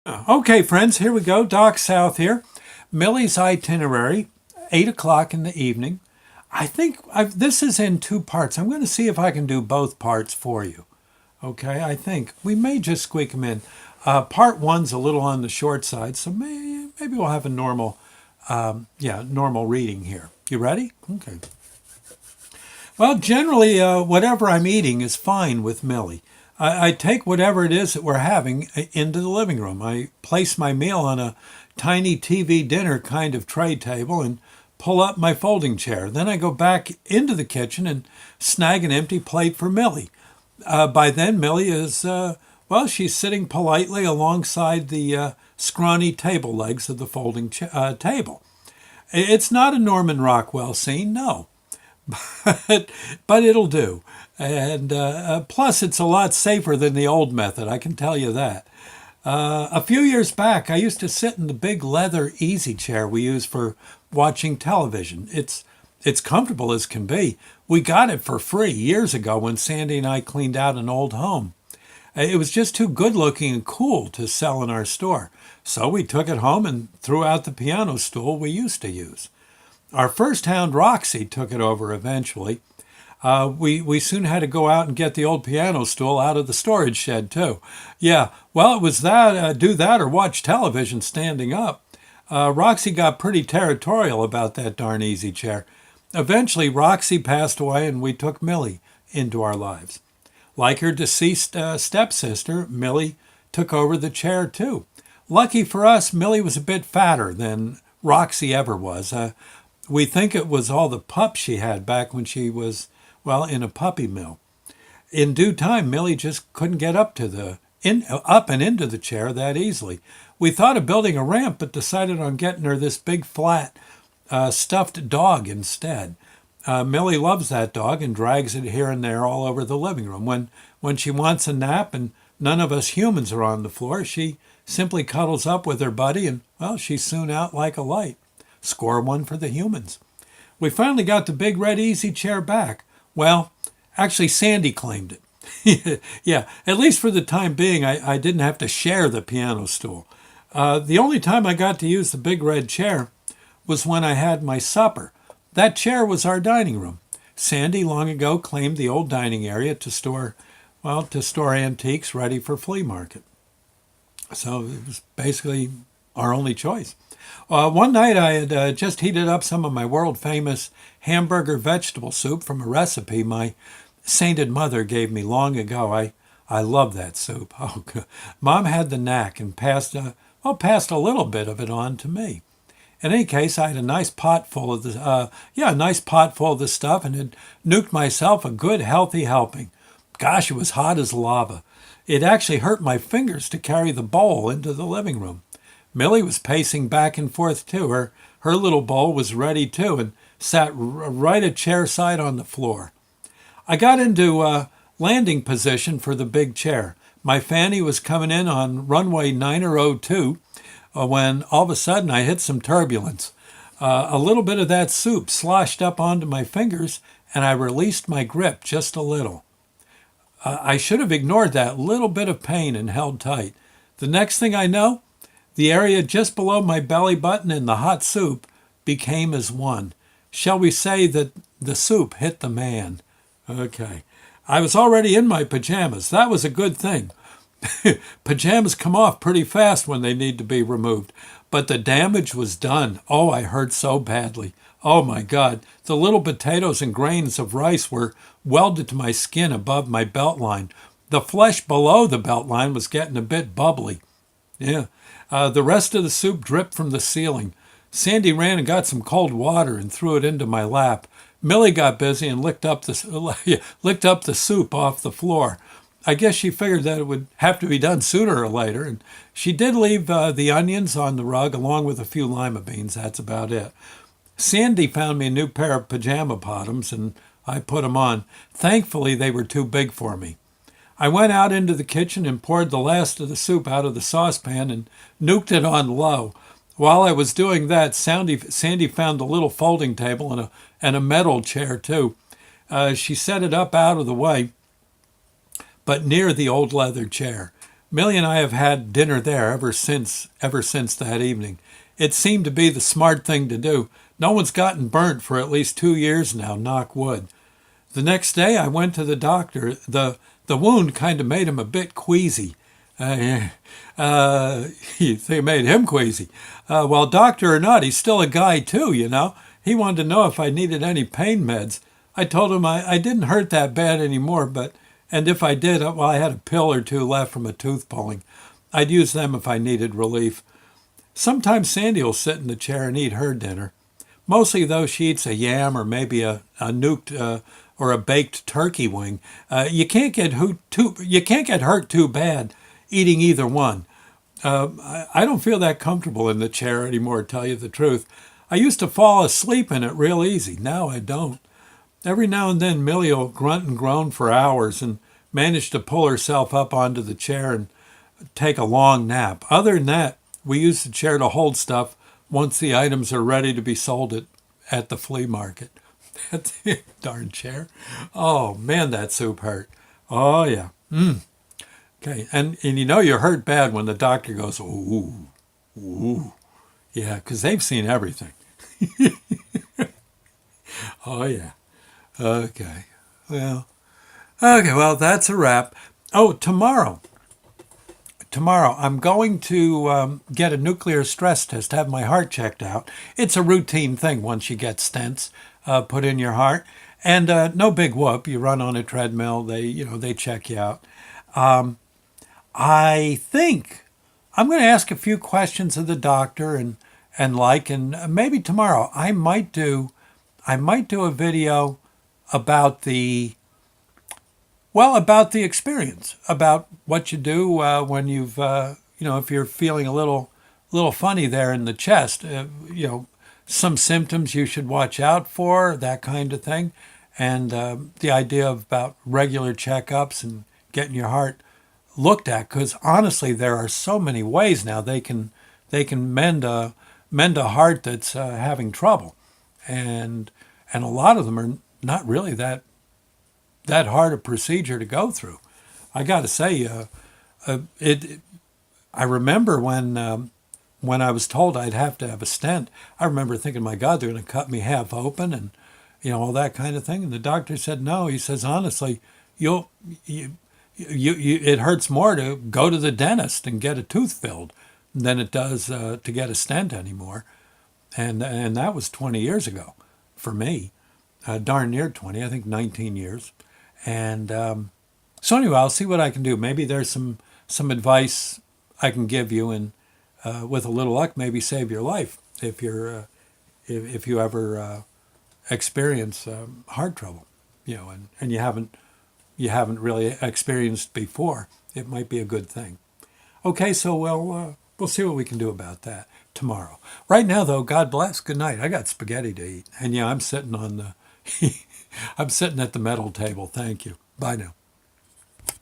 Okay, friends, here we go. Doc South here. Millie's Itinerary, 8 o'clock in the evening. This is in two parts. I'm going to see if I can do both parts for you. Okay, I think. We may just squeak them in. Part one's a little on the short side, so maybe we'll have a normal reading here. You ready? Okay. Well, generally, whatever I'm eating is fine with Millie. I take whatever it is that we're having into the living room. I place my meal on a tiny TV dinner kind of tray table and pull up my folding chair. Then I go back into the kitchen and snag an empty plate for Millie. By then, Millie is, she's sitting politely alongside the scrawny table legs of the folding table. It's not a Norman Rockwell scene, no. but it'll do. And plus, it's a lot safer than the old method, I can tell you that. A few years back, I used to sit in the big leather easy chair we use for watching television. It's comfortable as can be. We got it for free years ago when Sandy and I cleaned out an old home. It was just too good looking and cool to sell in our store. So we took it home and threw out the piano stool we used to use. Our first hound, Roxy, took it over eventually. We soon had to go out and get the old piano stool out of the storage shed, too. Yeah, well, it was do that or watch television standing up. Roxy got pretty territorial about that darn easy chair. Eventually, Roxy passed away and we took Millie into our lives. Like her deceased stepsister, Millie took over the chair, too. Lucky for us, Millie was a bit fatter than Roxy ever was. We think it was all the pups she had back when she was, in a puppy mill. In due time, Millie just couldn't get up and into the chair that easily. We thought of building a ramp, but decided on getting her this big flat stuffed dog instead. Millie loves that dog and drags it here and there all over the living room. When she wants a nap and none of us humans are on the floor, she simply cuddles up with her buddy and, she's soon out like a light. Score one for the humans. We finally got the big red easy chair back. Well, actually, Sandy claimed it. Yeah, at least for the time being, I didn't have to share the piano stool. The only time I got to use the big red chair was when I had my supper. That chair was our dining room. Sandy long ago claimed the old dining area to store antiques ready for flea market. So it was basically our only choice. One night I had just heated up some of my world-famous hamburger vegetable soup from a recipe my sainted mother gave me long ago. I love that soup. Oh, God. Mom had the knack and passed a little bit of it on to me. In any case, I had a nice pot full of the stuff and had nuked myself a good healthy helping. Gosh, it was hot as lava. It actually hurt my fingers to carry the bowl into the living room. Millie was pacing back and forth, too. Her little bowl was ready, too, and sat right at chair side on the floor. I got into landing position for the big chair. My fanny was coming in on runway 902 when all of a sudden I hit some turbulence. A little bit of that soup sloshed up onto my fingers, and I released my grip just a little. I should have ignored that little bit of pain and held tight. The next thing I know, the area just below my belly button and the hot soup became as one. Shall we say that the soup hit the man? Okay. I was already in my pajamas. That was a good thing. Pajamas come off pretty fast when they need to be removed. But the damage was done. Oh, I hurt so badly. Oh, my God. The little potatoes and grains of rice were welded to my skin above my belt line. The flesh below the belt line was getting a bit bubbly. Yeah. The rest of the soup dripped from the ceiling. Sandy ran and got some cold water and threw it into my lap. Millie got busy and licked up the soup off the floor. I guess she figured that it would have to be done sooner or later, and she did leave the onions on the rug along with a few lima beans. That's about it. Sandy found me a new pair of pajama bottoms, and I put them on. Thankfully, they were too big for me. I went out into the kitchen and poured the last of the soup out of the saucepan and nuked it on low. While I was doing that, Sandy found a little folding table and a metal chair, too. She set it up out of the way, but near the old leather chair. Millie and I have had dinner there ever since that evening. It seemed to be the smart thing to do. No one's gotten burnt for at least 2 years now, knock wood. The next day I went to the doctor. The wound kind of made him a bit queasy. Uh, they made him queasy. Well, doctor or not, he's still a guy too, you know. He wanted to know if I needed any pain meds. I told him I didn't hurt that bad anymore, and if I did, well, I had a pill or two left from a tooth pulling. I'd use them if I needed relief. Sometimes Sandy will sit in the chair and eat her dinner. Mostly, though, she eats a yam or maybe a nuked or a baked turkey wing. You can't get hurt too bad eating either one. I don't feel that comfortable in the chair anymore, to tell you the truth. I used to fall asleep in it real easy. Now I don't. Every now and then Millie will grunt and groan for hours and manage to pull herself up onto the chair and take a long nap. Other than that, we use the chair to hold stuff once the items are ready to be sold at the flea market. That darn chair. Oh, man, that soup hurt. Oh, yeah. Okay, and you know you're hurt bad when the doctor goes, ooh, ooh. Yeah, because they've seen everything. Oh, yeah. Okay. Well, that's a wrap. Oh, tomorrow I'm going to get a nuclear stress test, have my heart checked out. It's a routine thing once you get stents put in your heart, and no big whoop. You run on a treadmill. They check you out. I think I'm going to ask a few questions of the doctor and maybe tomorrow I might do a video about about the experience, about what you do when if you're feeling a little funny there in the chest, some symptoms you should watch out for, that kind of thing, and the idea about regular checkups and getting your heart looked at, because honestly, there are so many ways now they can mend a heart that's having trouble, and a lot of them are not really that hard a procedure to go through. I got to say, I remember when I was told I'd have to have a stent. I remember thinking, my God, they're going to cut me half open and all that kind of thing. And the doctor said no. He says, honestly, it hurts more to go to the dentist and get a tooth filled than it does to get a stent anymore. And that was 20 years ago for me. Darn near 20, I think 19 years. And so anyway, I'll see what I can do. Maybe there's some advice I can give you, and with a little luck, maybe save your life if you ever experience heart trouble, and you haven't really experienced before. It might be a good thing. Okay, so we'll see what we can do about that tomorrow. Right now, though, God bless. Good night. I got spaghetti to eat, and I'm sitting I'm sitting at the metal table. Thank you. Bye now.